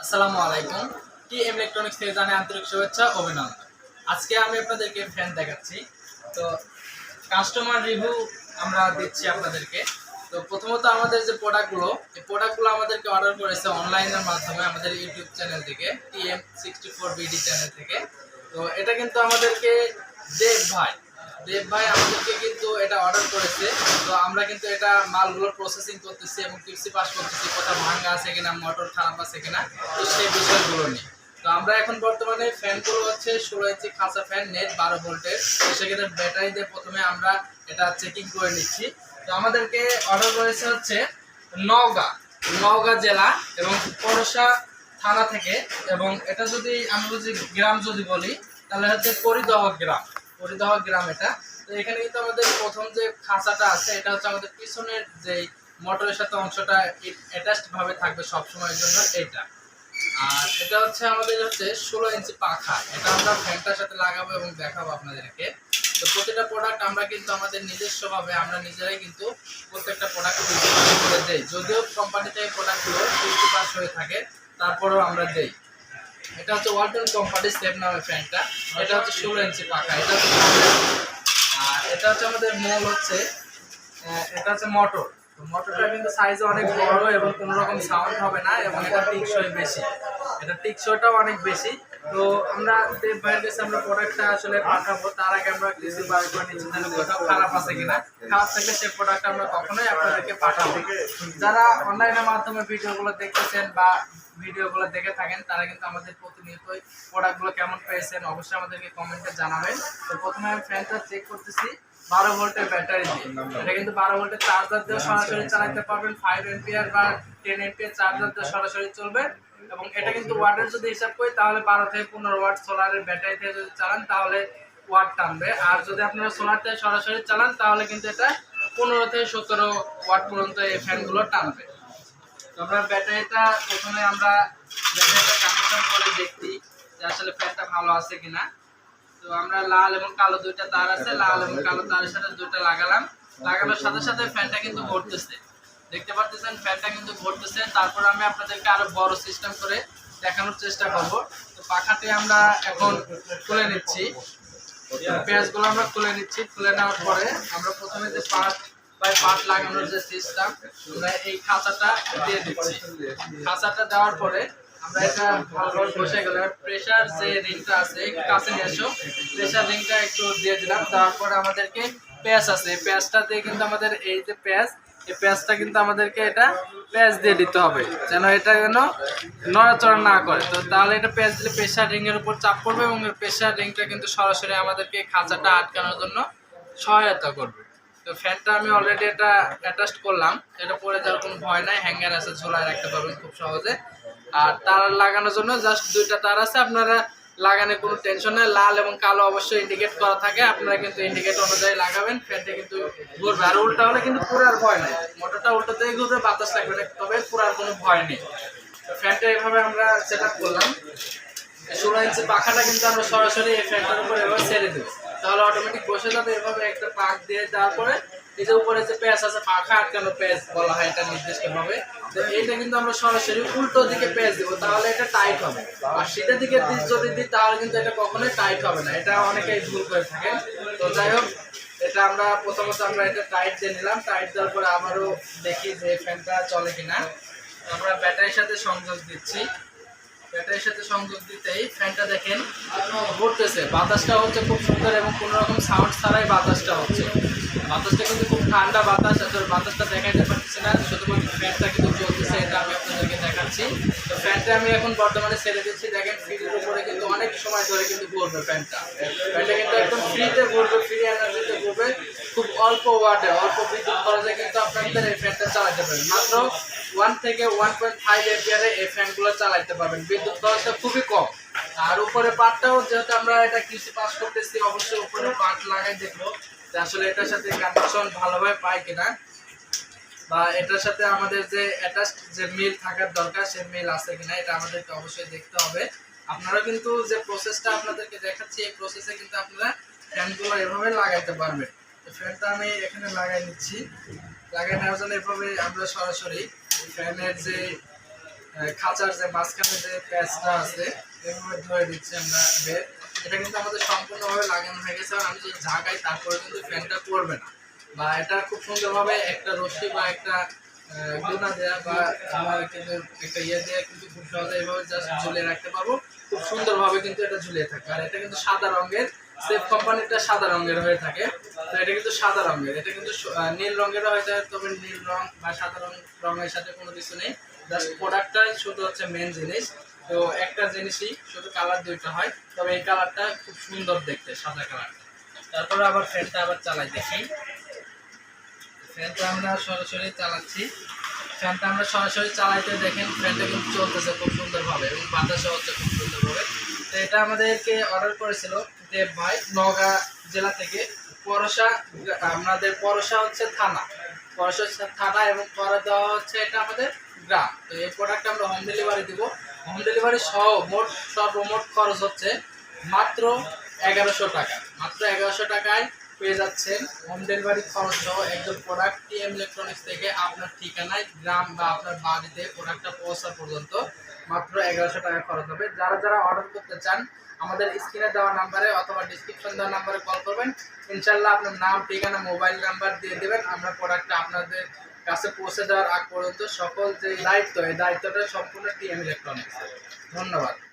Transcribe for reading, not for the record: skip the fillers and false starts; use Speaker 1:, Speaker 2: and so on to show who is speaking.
Speaker 1: আসসালামু আলাইকুম। TM electronics থেকে জানাই আন্তরিক শুভেচ্ছা অভিনন্দন। আজকে আমি আপনাদেরকে ফ্যান দেখাচ্ছি। তো কাস্টমার রিভিউ আমরা দিচ্ছি আপনাদেরকে। তো প্রথমত আমাদের যে প্রোডাক্টগুলো, এই প্রোডাক্টগুলো আমাদেরকে অর্ডার করেছে অনলাইনের মাধ্যমে আমাদের ইউটিউব চ্যানেল থেকে, TM64BD চ্যানেল থেকে। তো এটা কিন্তু আমাদেরকে দেব ভাই আমাদেরকে কিন্তু এটা অর্ডার করেছে। তো আমরা কিন্তু এটা মালগুলো প্রসেসিং করতেছি এবং কিউসি পাস করতেছি, কোথাও ভাঙা আছে কিনা, মোটর খারাপ আছে কিনা, তো সেই বিষয়গুলো নিয়ে। তো আমরা এখন বর্তমানে ফ্যানগুলো হচ্ছে 16 ইঞ্চি খাঁচা ফ্যান, নেট 12 ভোল্টের। তো সেক্ষেত্রে ব্যাটারি দিয়ে প্রথমে আমরা এটা চেকিং করে নিচ্ছি। তো আমাদেরকে অর্ডার করেছে হচ্ছে নওগাঁ জেলা এবং পরশা থানা থেকে। এবং এটা যদি আমরা যদি গ্রাম যদি বলি তাহলে হচ্ছে পরিদহ গ্রাম এটা। তো এখানে কিন্তু আমাদের প্রথম যে খাঁচাটা আছে এটা হচ্ছে আমাদের পিছনের যে মোটরের সাথে অংশটা অ্যাটাচড ভাবে থাকবে সব সময়ের জন্য এটা। আর এটা হচ্ছে আমাদের হচ্ছে 16 ইঞ্চি পাখা, এটা আমরা ফ্যানটার সাথে লাগাবো এবং দেখাবো আপনাদেরকে। তো প্রতিটা প্রোডাক্ট আমরা কিন্তু আমাদের নিজস্বভাবে আমরা নিজেরাই কিন্তু প্রত্যেকটা প্রোডাক্ট করে দেই, যদিও কোম্পানি থেকে প্রোডাক্টগুলো 50% হয়ে থাকে তারপরেও আমরা দেই। এটা হচ্ছে ওয়ালটন কোম্পানির স্টেপ নামের ফ্যানটা। এটা হচ্ছে 16 ইঞ্চি পাখা, এটা হচ্ছে। আর এটা হচ্ছে আমাদের মূল হচ্ছে এটা হচ্ছে মোটর। তো মোটরটা কিন্তু সাইজে অনেক বড় এবং কোনো রকম সাউন্ড হবে না এবং এটা টিকসই বেশি, এটা টিকসইটাও অনেক বেশি। তো আমরা দেব ভাইয়ের কাছে আমরা প্রোডাক্টটা আসলে পাঠাবো, তার আগে আমরা কিছু বার করে নিচ্ছি যেন কোথাও খারাপ আছে কিনা। খারাপ থাকলে সেই প্রোডাক্টটা আমরা কখনোই আপনাদেরকে পাঠাবো। যারা অনলাইনের মাধ্যমে ভিডিওগুলো দেখতেছেন বা ভিডিওগুলো দেখে থাকেন তারা কিন্তু আমাদের প্রতিনিয়তই প্রোডাক্টগুলো কেমন পেয়েছেন অবশ্যই আমাদেরকে কমেন্টে জানাবেন। তো প্রথমে আমি ফ্যানটা চেক করতেছি 12 ভোল্টের ব্যাটারি দিয়ে। এটা কিন্তু 12 ভোল্টের চার্জার দিয়ে সরাসরি চালাতে পারবেন, 5 এম্পিয়ার বা 10 এম্পিয়ার চার্জার দিয়ে সরাসরি চলবে। এবং এটা কিন্তু ওয়াটের যদি হিসাব করি তাহলে 12 থেকে 15 ওয়াট, সোলারের ব্যাটারি দিয়ে যদি চালান তাহলে ওয়াট টানবে। আর যদি আপনারা সোলার থেকে সরাসরি চালান তাহলে কিন্তু এটা 15 থেকে 17 ওয়াট পর্যন্ত এই ফ্যানগুলো টানবে। তো আমরা ব্যাটারিটা প্রথমে আমরা ব্যাটারিটা কানেকশন করে দেখি যে আসলে ফ্যানটা ভালো আছে কিনা। তো আমরা লাল এবং কালো দুইটা তার আছে, লাল এবং কালো তারের সাথে দুইটা লাগানোর সাথে সাথে ফ্যানটা কিন্তু ঘুরতেছে, দেখতে পাচ্ছেন ফ্যানটা কিন্তু ঘুরতেছে। তারপর আমি আপনাদেরকে আরো বড় সিস্টেম করে দেখানোর চেষ্টা করব। তো পাখাটি আমরা এখন খুলে নিচ্ছি, পেঁয়াজগুলো আমরা খুলে নিচ্ছি। খুলে নেওয়ার পরে আমরা প্রথমে যে পার্ট লাগানোর যে সিস্টেম, আমরা এই খাঁচাটা দিয়ে দিচ্ছি। খাঁচাটা দেওয়ার পরে আমরা এটা ভালোভাবে বসে গেলে প্রেসার যে রিংটা আছে একটু কাছে নিয়ে আসো, প্রেসার রিংটা একটু দিয়ে দিলাম। তারপরে আমাদেরকে পেঁয়াজ আছে, এই পেঁয়াজটা দিয়ে কিন্তু আমাদের এই যে এই পেঁয়াজটা কিন্তু আমাদেরকে এটা পেঁয়াজ দিয়ে দিতে হবে যেন এটা যেন নড়াচড়া না করে। তো তাহলে এটা পেঁয়াজ দিলে প্রেসার রিং এর উপর চাপ পড়বে এবং প্রেসার রিংটা কিন্তু সরাসরি আমাদেরকে খাঁচাটা আটকানোর জন্য সহায়তা করবে। তো ফ্যানটা আমি অলরেডি এটা অ্যাটাচ করলাম, এটা পরে যাওয়ার কোনো ভয় নাই, হ্যাঙ্গার আছে, ঝোলায় রাখতে পারবেন খুব সহজে। আর তার লাগানোর জন্য জাস্ট দুইটা তার আছে, আপনারা লাগানোর কোনো টেনশন নেই। লাল এবং কালো অবশ্যই ইন্ডিকেট করা থাকে, আপনারা কিন্তু ইন্ডিকেট অনুযায়ী লাগাবেন, ফ্যানটা কিন্তু ঘুরবে। আর উল্টা হলে কিন্তু পুরার ভয় নেই, মোটরটা উল্টো থেকে ঘুরবে, বাতাস লাগবে না, তবে পুরার কোনো ভয় নেই। ফ্যানটা এইভাবে আমরা সেট আপ করলাম। 16 ইঞ্চি পাখাটা কিন্তু আমরা সরাসরি এই ফ্যানটার উপর এভাবে ছেড়ে দেবো, তাহলে অটোমেটিক বসে যাবে। এভাবে একটা পাক দিয়ে দেওয়ার পরে এই যে উপরে যে প্যাচ আছে, পাখা আটকানো প্যাচ বলা হয় এটা নির্দিষ্টভাবে। তো এইটা কিন্তু আমরা সরাসরি উল্টো দিকে প্যাচ দেবো, তাহলে এটা টাইট হবে। আর সিধা দিকে যদি দিই তাহলে কিন্তু এটা কখনোই টাইট হবে না, এটা অনেকেই ভুল করে থাকেন। তো যাই হোক, এটা আমরা প্রথমত আমরা এটা টাইট দিয়ে নিলাম। টাইট দেওয়ার পরে আবারও দেখি যে ফ্যানটা চলে কিনা। আমরা ব্যাটারির সাথে সংযোগ দিচ্ছি, ব্যাটারির সাথে সংযোগ দিতেই ফ্যানটা দেখেন ঘুরতেছে, বাতাসটা হচ্ছে খুব সুন্দর এবং কোনো রকম সাউন্ড ছাড়াই বাতাসটা হচ্ছে। বাতাসটা কিন্তু খুব ঠান্ডা বাতাস, বাতাসটা দেখাইতে পারতেছে না, শুধুমাত্র ফ্যানটা কিন্তু চলতেছে, এটা আমি আপনাদেরকে দেখাচ্ছি। তো ফ্যানটা আমি এখন বর্তমানে ছেড়ে দিচ্ছি, দেখেন ফ্রিজের উপরে কিন্তু অনেক সময় ধরে কিন্তু ঘুরবে ফ্যানটা কিন্তু একদম ফ্রিতে ঘুরবে, ফ্রি এনার্জিতে ঘুরবে, খুব অল্প ওয়াটে অল্প বিদ্যুৎ খরচে কিন্তু আপনাদের এই ফ্যানটা চালাতে পারেন। মাত্র 1 থেকে 1.5 এম্পিয়ারে এই ফ্যানগুলো চালাতে পারবেন, বিদ্যুৎ খরচটা খুবই কম। আর উপরে পার্টটাও যেহেতু আমরা এটা কিউসি পাস করতেছি, অবশ্যই উপরে পার্ট লাগাই দেখবো যে আসলে এটার সাথে কানেকশন ভালোভাবে পায় কিনা, বা এটার সাথে আমাদের যে অ্যাটাচড যে মিল থাকার দরকার সেই মিল আছে কিনা, এটা আমাদেরকে অবশ্যই দেখতে হবে। আপনারা কিন্তু যে প্রসেসটা আপনাদেরকে দেখাচ্ছি এই প্রসেসে কিন্তু আপনারা ফ্যানগুলো এভাবে লাগাইতে পারবেন। তো ফ্যানটা আমি এখানে লাগাই নিচ্ছি। লাগাই নেওয়ার জন্য এভাবে আমরা সরাসরি ফ্যানের যে খাঁচার যে মাঝখানে যে প্যাচটা আছে এভাবে ধরে দিচ্ছি আমরা বের। এটা কিন্তু আমাদের সম্পূর্ণভাবে লাগানো হয়ে গেছে। আর আমি যদি ঝাঁকাই তারপরে কিন্তু ফ্যানটা করবে না, বা এটা খুব সুন্দরভাবে একটা রশি বা একটা গুনা দেওয়া বা আমরা কিন্তু একটা ইয়ে দিয়ে কিন্তু খুব সহজে এভাবে জাস্ট ঝুলিয়ে রাখতে পারবো। খুব সুন্দরভাবে কিন্তু এটা ঝুলিয়ে থাকে। আর এটা কিন্তু সাদা রঙের, সেফ কোম্পানিটা সাদা রঙের হয়ে থাকে। তো এটা কিন্তু সাদা রঙের, এটা কিন্তু নীল রঙেরও হয়ে থাকে, তবে নীল রং বা সাদা রঙের সাথে কোনো কিছু নেই। জাস্ট প্রোডাক্টটাই শুধু হচ্ছে মেন জিনিস। তো একটা জিনিসই শুধু কালার দুইটা হয়, তবে এই কালারটা খুব সুন্দর দেখতে, সাদা কালারটা। তারপরে আবার ফ্যানটা আবার চালাই দেখি। ফ্যানটা আমরা সরাসরি চালাচ্ছি। ফ্যানটা আমরা সরাসরি চালাইতে দেখেন ফ্যানটা কিন্তু চলতেছে খুব সুন্দরভাবে এবং বাতাসও হচ্ছে খুব সুন্দরভাবে। তো এটা আমাদেরকে অর্ডার করেছিল দেব ভাই, নওগাঁ জেলা থেকে। পরশা, আমাদের পরশা হচ্ছে থানা, পরশা থানা, এবং করে দেওয়া হচ্ছে এটা আমাদের গ্রাম। তো এই প্রোডাক্টটা আমরা হোম ডেলিভারি দিব। হোম ডেলিভারি সহ মোট সর্বমোট খরচ হচ্ছে মাত্র 1100 টাকা। মাত্র 1100 টাকায় পেয়ে যাচ্ছেন হোম ডেলিভারি খরচ সহ একদম প্রোডাক্ট টিএম ইলেকট্রনিক্স থেকে আপনার ঠিকানায়, গ্রাম বা আপনার বাড়িতে প্রোডাক্টটা পৌঁছা পর্যন্ত মাত্র 1100 টাকা খরচ হবে। যারা যারা অর্ডার করতে চান আমাদের স্ক্রিনে দেওয়া নাম্বারে অথবা ডিসক্রিপশন দেওয়া নাম্বারে কল করবেন। ইনশাল্লাহ আপনার নাম, ঠিকানা, মোবাইল নাম্বার দিয়ে দেবেন। আমরা প্রোডাক্টটা আপনাদের কাছে পৌঁছে দেওয়ার আগ পর্যন্ত সকল যে দায়িত্ব, এই দায়িত্বটা সম্পূর্ণ টিএম ইলেকট্রনিক্স। ধন্যবাদ।